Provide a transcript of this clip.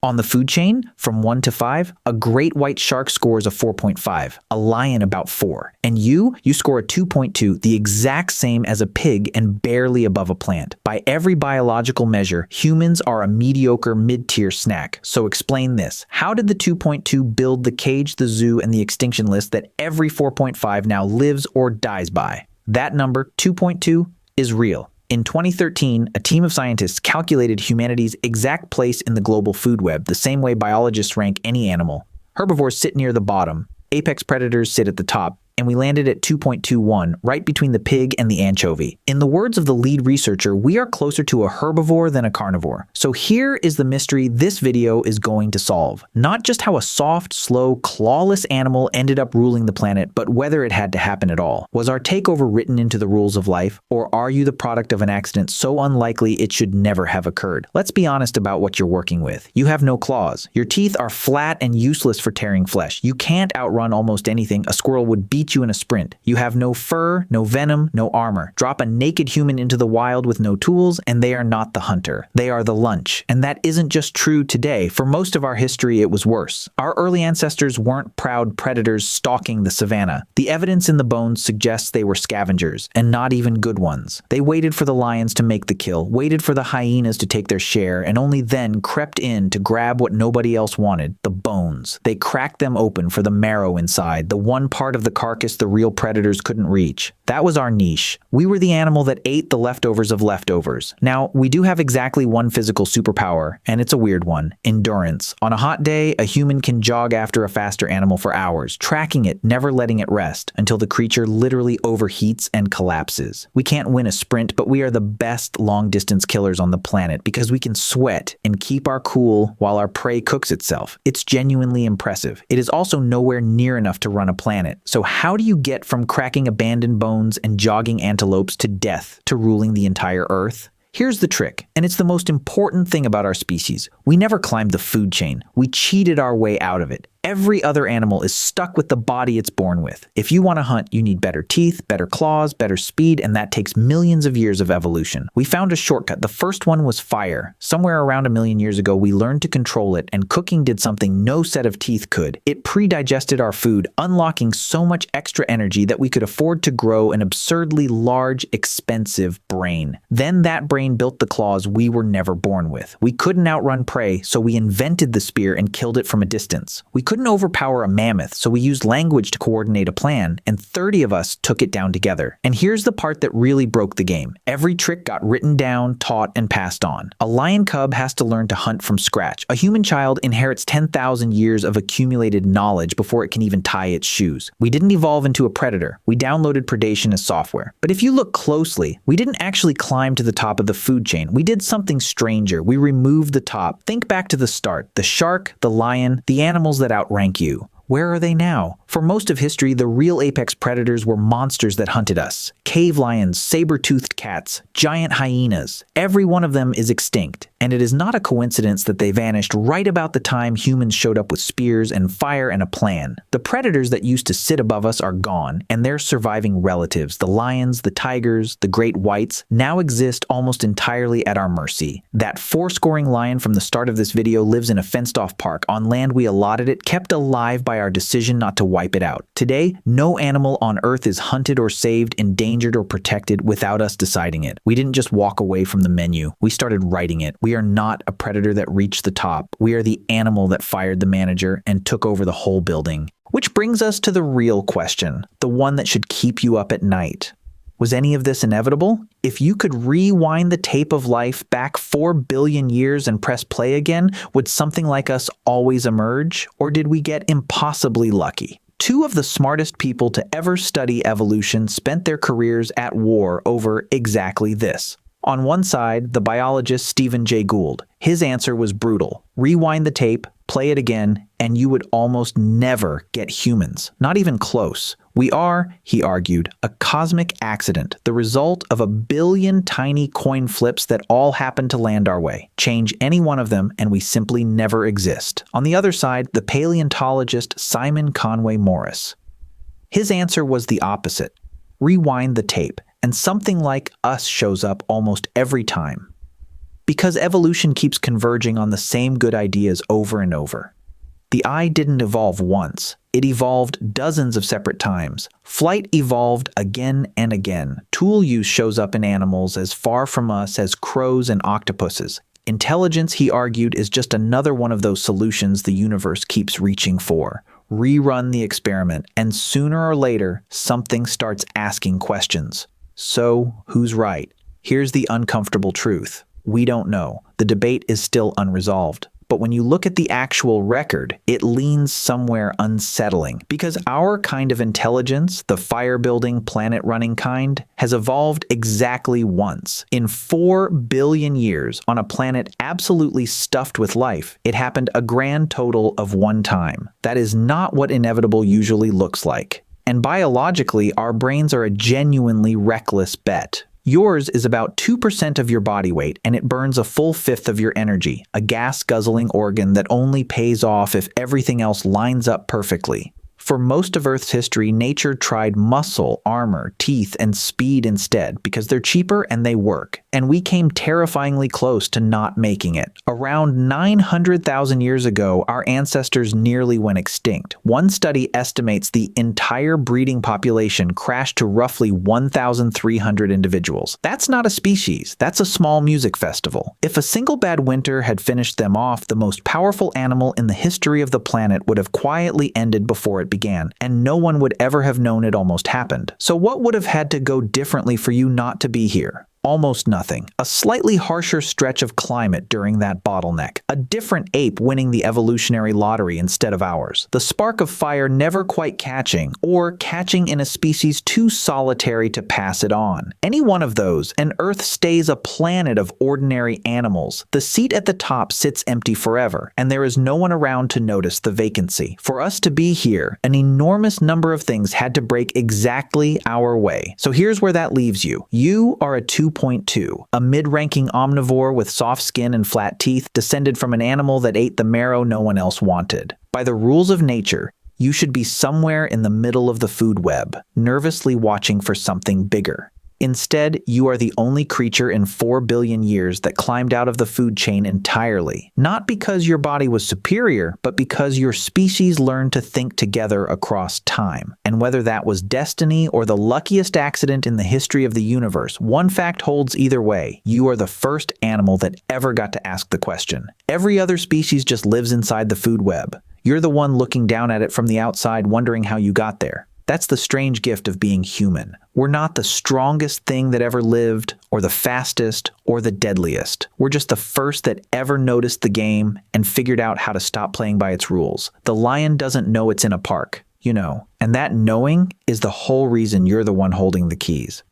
On the food chain, from 1 to 5, a great white shark scores a 4.5, a lion about 4, and you score a 2.2, the exact same as a pig and barely above a plant. By every biological measure, humans are a mediocre mid-tier snack. So explain this. How did the 2.2 build the cage, the zoo, and the extinction list that every 4.5 now lives or dies by? That number, 2.2, is real. In 2013, a team of scientists calculated humanity's exact place in the global food web, the same way biologists rank any animal. Herbivores sit near the bottom, apex predators sit at the top, and we landed at 2.21, right between the pig and the anchovy. In the words of the lead researcher, we are closer to a herbivore than a carnivore. So here is the mystery this video is going to solve. Not just how a soft, slow, clawless animal ended up ruling the planet, but whether it had to happen at all. Was our takeover written into the rules of life, or are you the product of an accident so unlikely it should never have occurred? Let's be honest about what you're working with. You have no claws. Your teeth are flat and useless for tearing flesh. You can't outrun almost anything. A squirrel would beat you in a sprint. You have no fur, no venom, no armor. Drop a naked human into the wild with no tools, and they are not the hunter. They are the lunch. And that isn't just true today. For most of our history, it was worse. Our early ancestors weren't proud predators stalking the savannah. The evidence in the bones suggests they were scavengers, and not even good ones. They waited for the lions to make the kill, waited for the hyenas to take their share, and only then crept in to grab what nobody else wanted, the bones. They cracked them open for the marrow inside, the one part of the carcass the real predators couldn't reach. That was our niche. We were the animal that ate the leftovers of leftovers. Now, we do have exactly one physical superpower, and it's a weird one: endurance. On a hot day, a human can jog after a faster animal for hours, tracking it, never letting it rest, until the creature literally overheats and collapses. We can't win a sprint, but we are the best long-distance killers on the planet because we can sweat and keep our cool while our prey cooks itself. It's genuinely impressive. It is also nowhere near enough to run a planet. So how do you get from cracking abandoned bones and jogging antelopes to death to ruling the entire Earth? Here's the trick, and it's the most important thing about our species. We never climbed the food chain. We cheated our way out of it. Every other animal is stuck with the body it's born with. If you want to hunt, you need better teeth, better claws, better speed, and that takes millions of years of evolution. We found a shortcut. The first one was fire. Somewhere around 1 million years ago, we learned to control it, and cooking did something no set of teeth could. It pre-digested our food, unlocking so much extra energy that we could afford to grow an absurdly large, expensive brain. Then that brain built the claws we were never born with. We couldn't outrun prey, so we invented the spear and killed it from a distance. We couldn't overpower a mammoth, so we used language to coordinate a plan, and 30 of us took it down together. And here's the part that really broke the game. Every trick got written down, taught, and passed on. A lion cub has to learn to hunt from scratch. A human child inherits 10,000 years of accumulated knowledge before it can even tie its shoes. We didn't evolve into a predator. We downloaded predation as software. But if you look closely, we didn't actually climb to the top of the food chain. We did something stranger. We removed the top. Think back to the start. The shark, the lion, the animals that outrank you. Where are they now? For most of history, the real apex predators were monsters that hunted us. Cave lions, saber-toothed cats, giant hyenas. Every one of them is extinct, and it is not a coincidence that they vanished right about the time humans showed up with spears and fire and a plan. The predators that used to sit above us are gone, and their surviving relatives, the lions, the tigers, the great whites, now exist almost entirely at our mercy. That 4-scoring lion from the start of this video lives in a fenced-off park on land we allotted it, kept alive by our decision not to wipe it out. Today, no animal on Earth is hunted or saved, endangered or protected without us deciding it. We didn't just walk away from the menu. We started writing it. We are not a predator that reached the top. We are the animal that fired the manager and took over the whole building. Which brings us to the real question, the one that should keep you up at night. Was any of this inevitable? If you could rewind the tape of life back 4 billion years and press play again, would something like us always emerge? Or did we get impossibly lucky? Two of the smartest people to ever study evolution spent their careers at war over exactly this. On one side, the biologist Stephen Jay Gould. His answer was brutal. Rewind the tape, play it again, and you would almost never get humans. Not even close. We are, he argued, a cosmic accident, the result of 1 billion tiny coin flips that all happen to land our way. Change any one of them and we simply never exist. On the other side, the paleontologist Simon Conway Morris. His answer was the opposite. Rewind the tape, and something like us shows up almost every time. Because evolution keeps converging on the same good ideas over and over. The eye didn't evolve once. It evolved dozens of separate times. Flight evolved again and again. Tool use shows up in animals as far from us as crows and octopuses. Intelligence, he argued, is just another one of those solutions the universe keeps reaching for. Rerun the experiment, and sooner or later, something starts asking questions. So, who's right? Here's the uncomfortable truth. We don't know. The debate is still unresolved. But when you look at the actual record, it leans somewhere unsettling. Because our kind of intelligence, the fire-building, planet-running kind, has evolved exactly once. In 4 billion years, on a planet absolutely stuffed with life, it happened a grand total of 1 time. That is not what inevitable usually looks like. And biologically, our brains are a genuinely reckless bet. Yours is about 2% of your body weight, and it burns a full fifth of your energy, a gas-guzzling organ that only pays off if everything else lines up perfectly. For most of Earth's history, nature tried muscle, armor, teeth, and speed instead because they're cheaper and they work. And we came terrifyingly close to not making it. Around 900,000 years ago, our ancestors nearly went extinct. One study estimates the entire breeding population crashed to roughly 1,300 individuals. That's not a species, that's a small music festival. If a single bad winter had finished them off, the most powerful animal in the history of the planet would have quietly ended before it began, and no one would ever have known it almost happened. So what would have had to go differently for you not to be here? Almost nothing. A slightly harsher stretch of climate during that bottleneck. A different ape winning the evolutionary lottery instead of ours. The spark of fire never quite catching, or catching in a species too solitary to pass it on. Any one of those, and Earth stays a planet of ordinary animals. The seat at the top sits empty forever, and there is no one around to notice the vacancy. For us to be here, an enormous number of things had to break exactly our way. So here's where that leaves you. You are a 2.2, a mid-ranking omnivore with soft skin and flat teeth, descended from an animal that ate the marrow no one else wanted. By the rules of nature, you should be somewhere in the middle of the food web, nervously watching for something bigger. Instead, you are the only creature in 4 billion years that climbed out of the food chain entirely. Not because your body was superior, but because your species learned to think together across time. And whether that was destiny or the luckiest accident in the history of the universe, one fact holds either way. You are the first animal that ever got to ask the question. Every other species just lives inside the food web. You're the one looking down at it from the outside, wondering how you got there. That's the strange gift of being human. We're not the strongest thing that ever lived, or the fastest, or the deadliest. We're just the first that ever noticed the game and figured out how to stop playing by its rules. The lion doesn't know it's in a park, you know, and that knowing is the whole reason you're the one holding the keys.